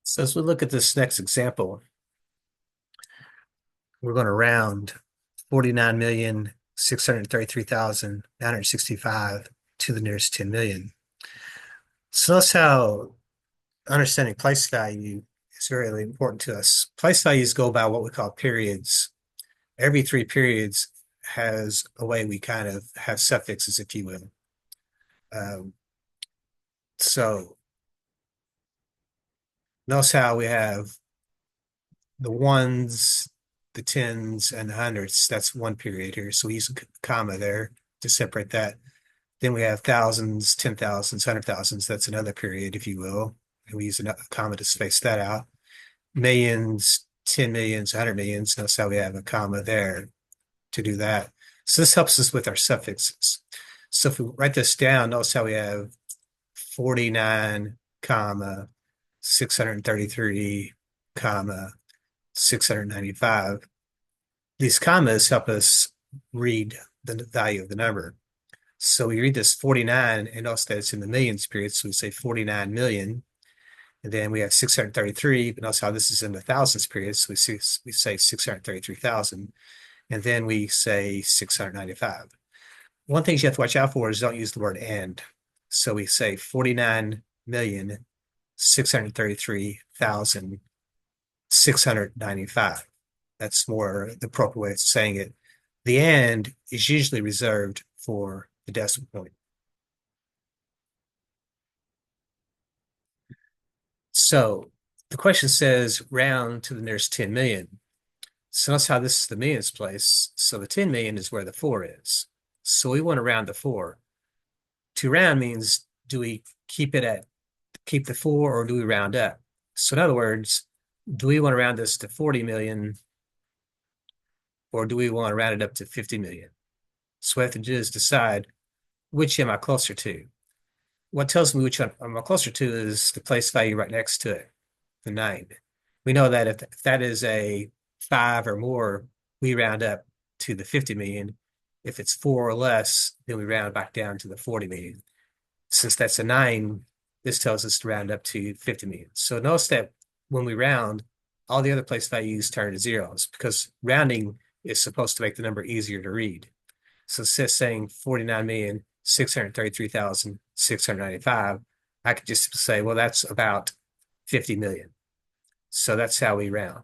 So as we look at this next example, we're going to round 49,633,965 to the nearest 10 million. So that's how understanding place value is very, really important to us. Place values go by what we call periods. Every 3 periods has a way we kind of have suffixes, if you will. Um, so notice how we have the ones, the tens, and the hundreds. That's one period here. So we use a comma there to separate that. Then we have thousands, 10,000s, 100,000s. That's another period, if you will. And we use a comma to space that out. Millions, 10 millions, 100 millions. Notice how we have a comma there to do that. So this helps us with our suffixes. So if we write this down, notice how we have 49, comma, 633, comma, 695. These commas help us read the value of the number. So we read this 49 and notice that it's in the millions period. So we say 49 million. And then we have 633, but notice how this is in the thousands period. So we say 633,000. And then we say 695. One thing you have to watch out for is don't use the word and. So we say 49,633,695. That's more the appropriate way of saying it. The and is usually reserved for the decimal point. So the question says round to the nearest 10 million. So that's how this is the millions place. So the 10 million is where the 4 is. So we want to round the 4. To round means do we keep the 4 or do we round up? So in other words, do we want to round this to 40 million or do we want to round it up to 50 million? So what I have to do is decide which am I closer to. What tells me which one I'm closer to is the place value right next to it, the 9. We know that if that is a 5 or more, we round up to the 50 million. If it's 4 or less, then we round back down to the 40 million. Since that's a 9, this tells us to round up to 50 million. So notice that when we round, all the other place values turn to zeros because rounding is supposed to make the number easier to read. So instead of saying 49,633,695, I could just say, well, that's about 50 million. So that's how we round.